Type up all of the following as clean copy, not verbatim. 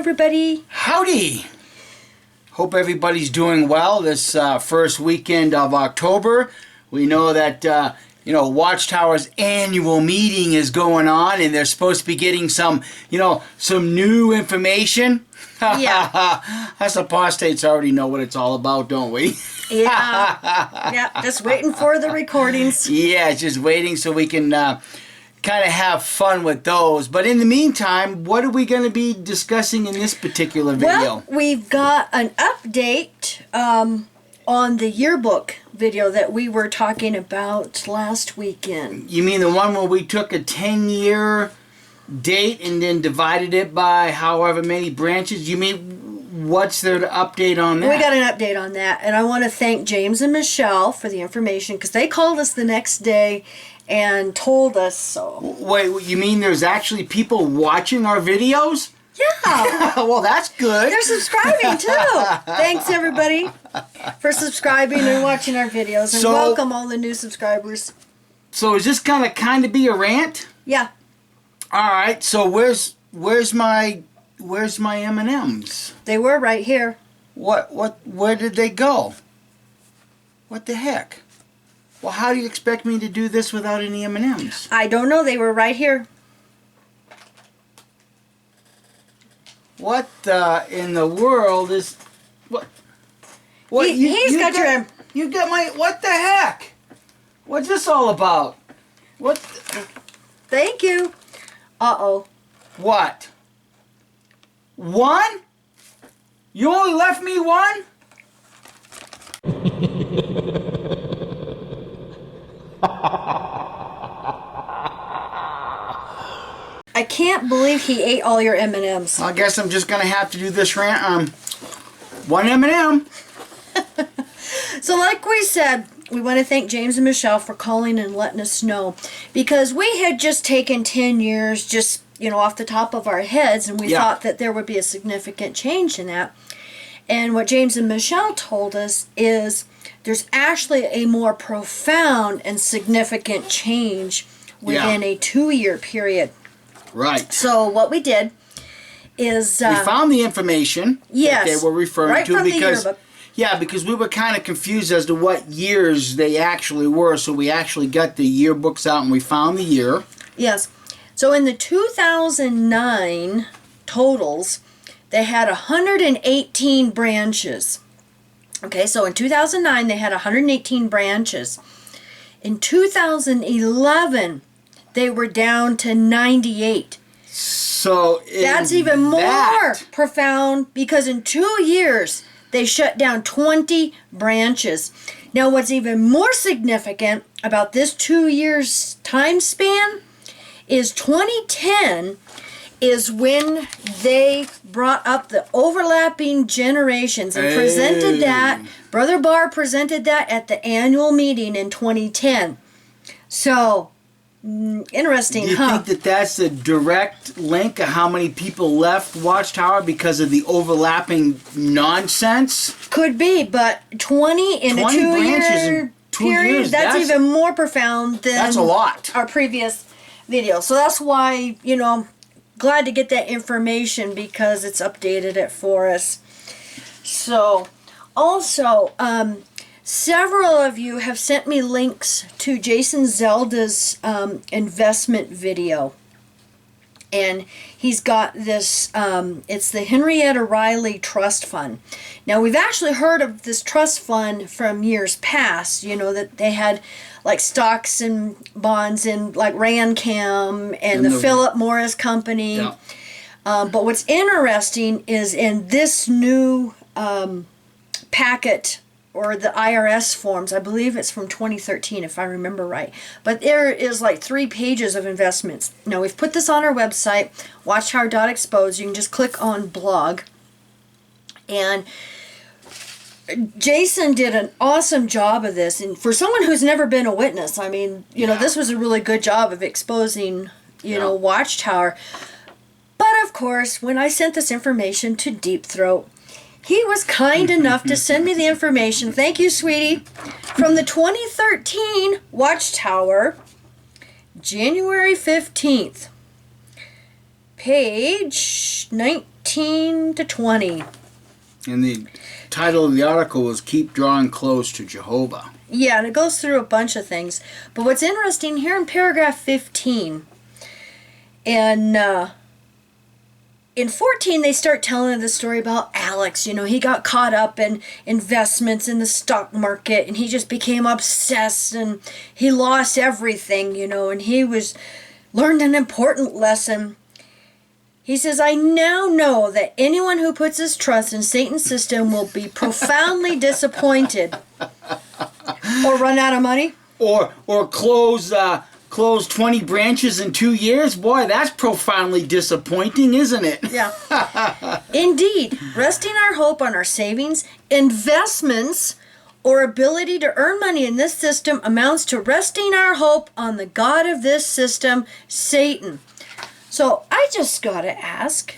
everybody. Howdy. Hope everybody's doing well this first weekend of October. We know that, Watchtower's annual meeting is going on, and they're supposed to be getting some new information. Yeah. Us apostates already know what it's all about, don't we? Yeah, just waiting for the recordings. Yeah, just waiting so we can kind of have fun with those. But in the meantime, what are we going to be discussing in this particular video? Well, we've got an update on the yearbook video that we were talking about last weekend. You mean the one where we took a 10-year date and then divided it by however many branches? You mean, what's there to update on that? We got an update on that, and I want to thank James and Michelle for the information, because they called us the next day and told us so. Wait, you mean there's actually people watching our videos? Yeah. Well, that's good. They're subscribing too. Thanks everybody for subscribing and watching our videos, and welcome all the new subscribers. So is this gonna kind of be a rant? Yeah. All right. So where's my M&Ms? They were right here. Where did they go? What the heck? Well, how do you expect me to do this without any M&Ms? I don't know. They were right here. What in the world is... What? He's got your... You got my... What the heck? What's this all about? What? Thank you. Uh-oh. What? One? You only left me one? I can't believe he ate all your M&Ms. I guess I'm just gonna have to do this rant. One M&M. So like we said, we want to thank James and Michelle for calling and letting us know, because we had just taken 10 years just, off the top of our heads, and we thought that there would be a significant change in that. And what James and Michelle told us is there's actually a more profound and significant change within a 2-year period. Right. So what we did is... we found the information that they were referring to, because we were kind of confused as to what years they actually were, so we actually got the yearbooks out and we found the year. Yes. So in the 2009 totals, they had 118 branches. Okay, so in 2009 they had 118 branches. In 2011, they were down to 98. So that's even more profound, because in 2 years they shut down 20 branches. Now what's even more significant about this 2 years time span is 2010 is when they brought up the overlapping generations and presented that. Brother Barr presented that at the annual meeting in 2010. So... interesting, Do you think that that's a direct link of how many people left Watchtower because of the overlapping nonsense? Could be, but 20 in a 2-year period, that's even more profound than that's a lot. Our previous video. So that's why, glad to get that information, because it's updated it for us. So, also, several of you have sent me links to Jason Zelda's investment video. And he's got this, it's the Henrietta Riley Trust Fund. Now, we've actually heard of this trust fund from years past, that they had like stocks and bonds in like Rancam and the Philip Morris Company. Yeah. But what's interesting is in this new packet, or the IRS forms, I believe it's from 2013 if I remember right. But there is like 3 pages of investments. Now we've put this on our website, watchtower.exposed. You can just click on blog. And Jason did an awesome job of this. And for someone who's never been a witness, I mean, this was a really good job of exposing, Watchtower. But of course, when I sent this information to Deep Throat, he was kind enough to send me the information. Thank you, sweetie. From the 2013 Watchtower, January 15th. Page 19. 15 to 20. And the title of the article was Keep Drawing Close to Jehovah. Yeah, and it goes through a bunch of things. But what's interesting here in paragraph 15, and in 14, they start telling the story about Alex. You know, he got caught up in investments in the stock market, and he just became obsessed, and he lost everything, you know, and he learned an important lesson. He says, I now know that anyone who puts his trust in Satan's system will be profoundly disappointed. Or run out of money. Or close 20 branches in 2 years. Boy, that's profoundly disappointing, isn't it? Yeah. Indeed, resting our hope on our savings, investments, or ability to earn money in this system amounts to resting our hope on the God of this system, Satan. So I just got to ask,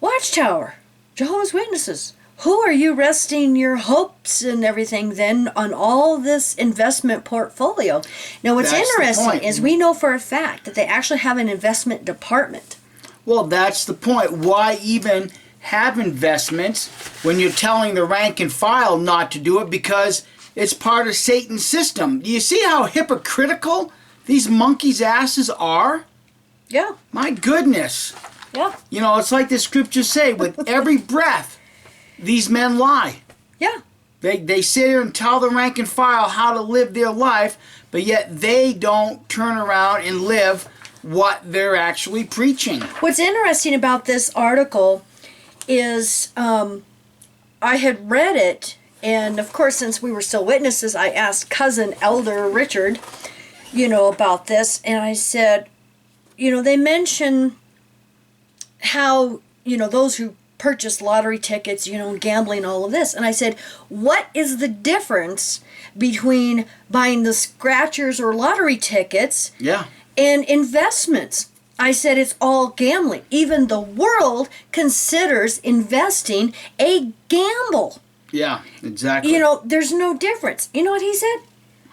Watchtower, Jehovah's Witnesses, who are you resting your hopes and everything then on all this investment portfolio? Now what's interesting is we know for a fact that they actually have an investment department. Well, that's the point. Why even have investments when you're telling the rank and file not to do it because it's part of Satan's system? Do you see how hypocritical these monkeys' asses are? Yeah. My goodness. Yeah. You know, it's like the scriptures say, with every breath, these men lie. Yeah. They sit here and tell the rank and file how to live their life, but yet they don't turn around and live what they're actually preaching. What's interesting about this article is I had read it, and of course, since we were still witnesses, I asked cousin Elder Richard, you know, about this, and I said, you know, they mention how, you know, those who purchase lottery tickets, you know, gambling, all of this. And I said, what is the difference between buying the scratchers or lottery tickets and investments? I said, it's all gambling. Even the world considers investing a gamble. Yeah, exactly. You know, there's no difference. You know what he said?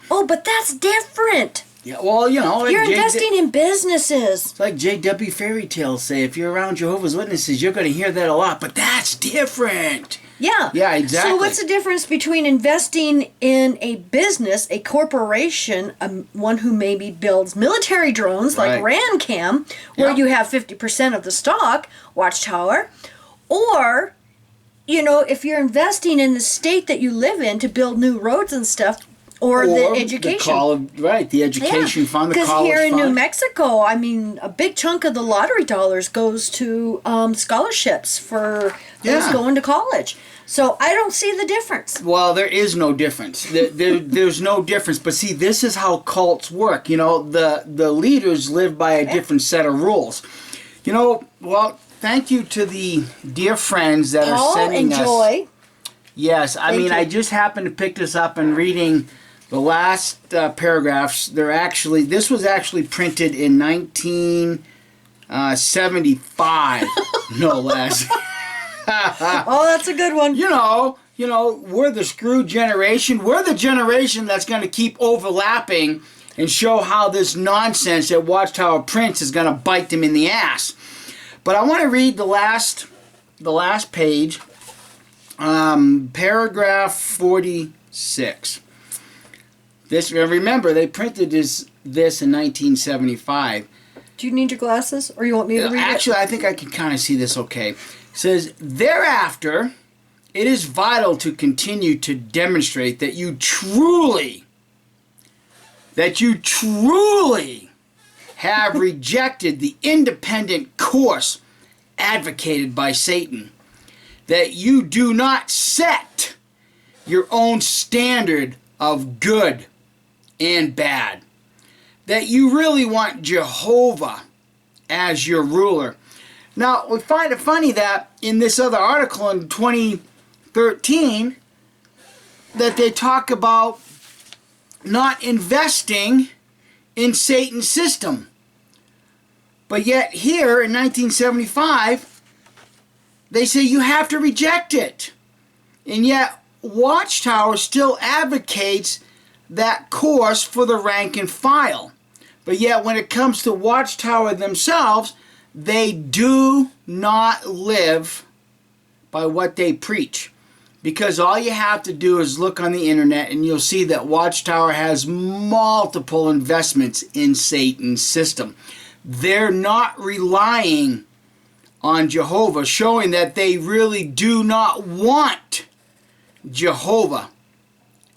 Oh, but that's different. Yeah, well, you know, you're investing in businesses. It's like J.W. Fairy Tales say, if you're around Jehovah's Witnesses, you're going to hear that a lot, but that's different. Yeah. Yeah, exactly. So what's the difference between investing in a business, a corporation, one who maybe builds military drones like RANCAM, where you have 50% of the stock, Watchtower, or, you know, if you're investing in the state that you live in to build new roads and stuff, or the education. The education fund, the college because here in fund. New Mexico, I mean, a big chunk of the lottery dollars goes to scholarships for those going to college. So I don't see the difference. Well, there is no difference. There's no difference. But see, this is how cults work. You know, the leaders live by a different set of rules. You know, well, thank you to the dear friends that are sending us. Paul and Joy. Yes, I mean, I just happened to pick this up and reading the last paragraphs. This was actually printed in 1975, no less. Oh, that's a good one. You know, we're the screw generation. We're the generation that's going to keep overlapping and show how this nonsense that Watchtower prints is going to bite them in the ass. But I want to read the last page, paragraph 46. Remember, they printed this in 1975. Do you need your glasses, or you want me to read it? Actually, I think I can kind of see this okay. It says, thereafter, it is vital to continue to demonstrate that you truly have rejected the independent course advocated by Satan, that you do not set your own standard of good and bad, that you really want Jehovah as your ruler. Now, we find it funny that in this other article in 2013, that they talk about not investing in Satan's system. But yet here in 1975, they say you have to reject it. And yet Watchtower still advocates that course for the rank and file. But yet when it comes to Watchtower themselves, they do not live by what they preach. Because all you have to do is look on the internet and you'll see that Watchtower has multiple investments in Satan's system. They're not relying on Jehovah, showing that they really do not want Jehovah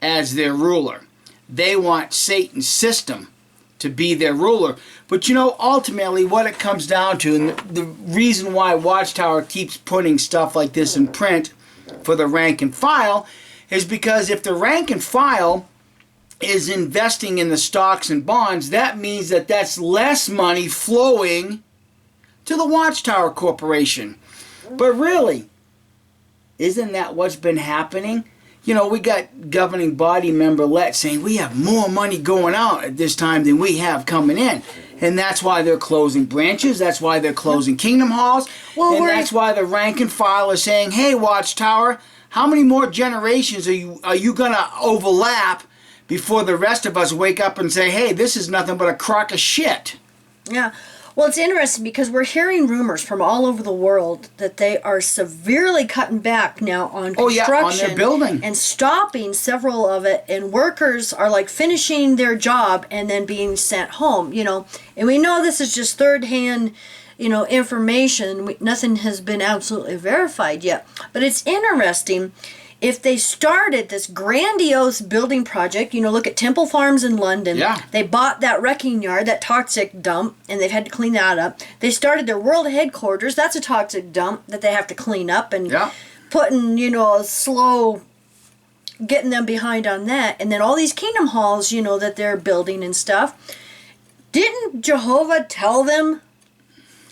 as their ruler. They want Satan's system to be their ruler. But you know, ultimately what it comes down to, and the reason why Watchtower keeps putting stuff like this in print for the rank and file, is because if the rank and file is investing in the stocks and bonds, that means that that's less money flowing to the Watchtower Corporation. But really, isn't that what's been happening? You know, we got governing body member Let saying we have more money going out at this time than we have coming in. And that's why they're closing branches. That's why they're closing Kingdom Halls. Well, and that's why the rank and file is saying, hey, Watchtower, how many more generations are you going to overlap before the rest of us wake up and say, hey, this is nothing but a crock of shit? Yeah. Well, it's interesting because we're hearing rumors from all over the world that they are severely cutting back now on construction on their building and stopping several of it, and workers are like finishing their job and then being sent home, you know. And we know this is just third-hand, you know, information. Nothing has been absolutely verified yet. But it's interesting. If they started this grandiose building project, you know, look at Temple Farms in London. Yeah. They bought that wrecking yard, that toxic dump, and they've had to clean that up. They started their world headquarters. That's a toxic dump that they have to clean up, and putting, you know, a slow, getting them behind on that. And then all these kingdom halls, you know, that they're building and stuff. Didn't Jehovah tell them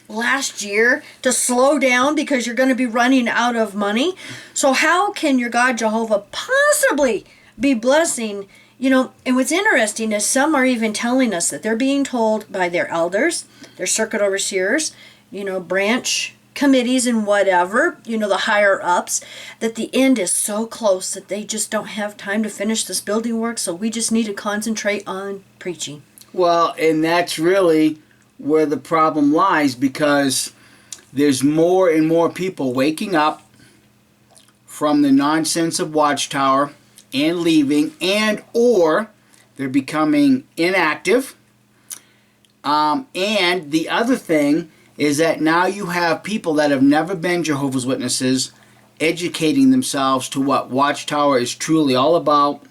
last year to slow down because you're going to be running out of money? So how can your God Jehovah possibly be blessing, you know? And what's interesting is some are even telling us that they're being told by their elders, their circuit overseers, you know, branch committees and whatever, you know, the higher ups, that the end is so close that they just don't have time to finish this building work, so we just need to concentrate on preaching. Well, and that's really where the problem lies, because there's more and more people waking up from the nonsense of Watchtower and leaving, and or they're becoming inactive. And the other thing is that now you have people that have never been Jehovah's Witnesses educating themselves to what Watchtower is truly all about,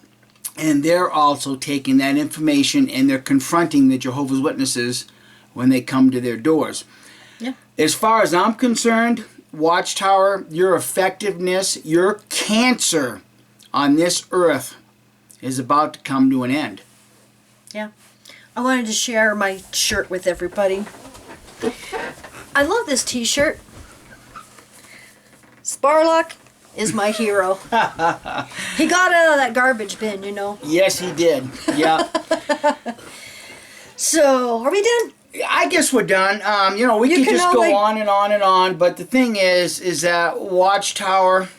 and they're also taking that information and they're confronting the Jehovah's Witnesses when they come to their doors. Yeah. As far as I'm concerned, Watchtower, your effectiveness, your cancer on this earth is about to come to an end. Yeah. I wanted to share my shirt with everybody. I love this t-shirt. Sparlock is my hero. He got out of that garbage bin, you know. Yes, he did. Yeah. So, are we done? I guess we're done. You know, we can just go on and on and on. But the thing is that Watchtower,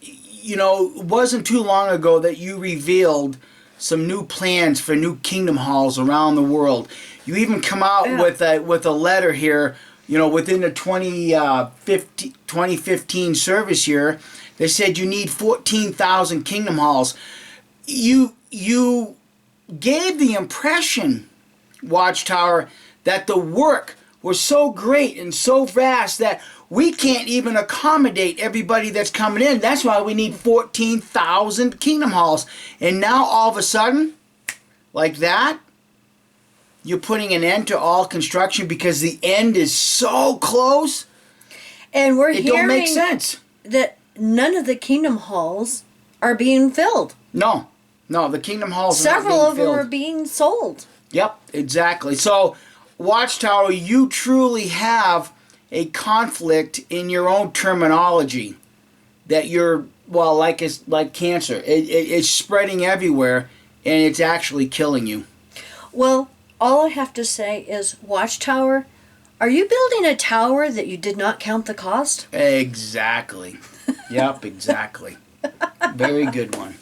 you know, it wasn't too long ago that you revealed some new plans for new kingdom halls around the world. You even come out with a letter here, you know, within the 2015 service year. They said you need 14,000 kingdom halls. You gave the impression, Watchtower, that the work was so great and so vast that we can't even accommodate everybody that's coming in. That's why we need 14,000 kingdom halls. And now all of a sudden, like that, you're putting an end to all construction because the end is so close. And we're it hearing don't make sense that none of the kingdom halls are being filled. No, the kingdom halls Several are not being of filled. them are being sold. Yep, exactly. So, Watchtower, you truly have a conflict in your own terminology that you're, well, like cancer. It's spreading everywhere, and it's actually killing you. Well, all I have to say is, Watchtower, are you building a tower that you did not count the cost? Exactly. Yep, exactly. Very good one.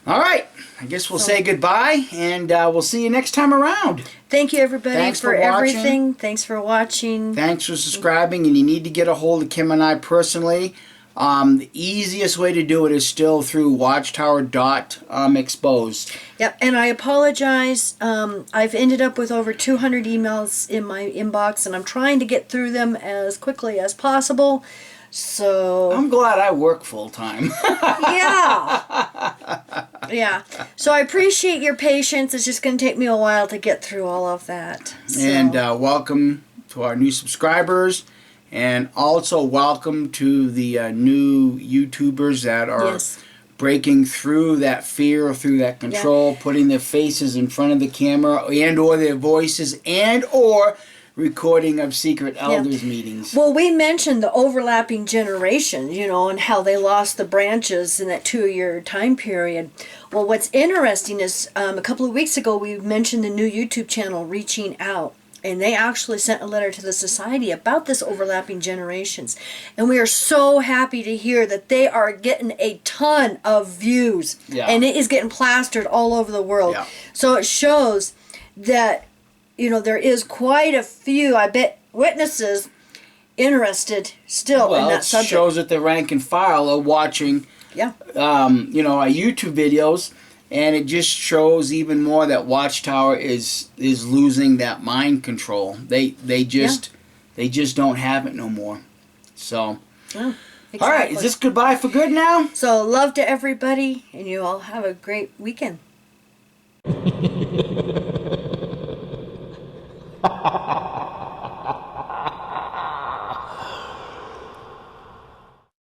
All right. I guess we'll say goodbye, and we'll see you next time around. Thank you, everybody, Thanks for for watching. everything. Thanks for watching. Thanks for subscribing, and you need to get a hold of Kim and I personally. The easiest way to do it is still through Watchtower.exposed. Yep, and I apologize. I've ended up with over 200 emails in my inbox, and I'm trying to get through them as quickly as possible. So I'm glad I work full time. yeah. So I appreciate your patience. It's just going to take me a while to get through all of that. So. And welcome to our new subscribers, and also welcome to the new YouTubers that are breaking through that fear, through that control, putting their faces in front of the camera, and or their voices, and or recording of secret elders meetings. Well, we mentioned the overlapping generations, you know, and how they lost the branches in that 2-year time period. Well, what's interesting is a couple of weeks ago we mentioned the new YouTube channel Reaching Out, and they actually sent a letter to the society about this overlapping generations. And we are so happy to hear that they are getting a ton of views, and it is getting plastered all over the world. So it shows that, you know, there is quite a few, I bet, witnesses interested still in that subject. Well, it shows that the rank and file are watching, you know, our YouTube videos, and it just shows even more that Watchtower is losing that mind control. They just don't have it no more. So, exactly. All right, is this goodbye for good now? So love to everybody, and you all have a great weekend.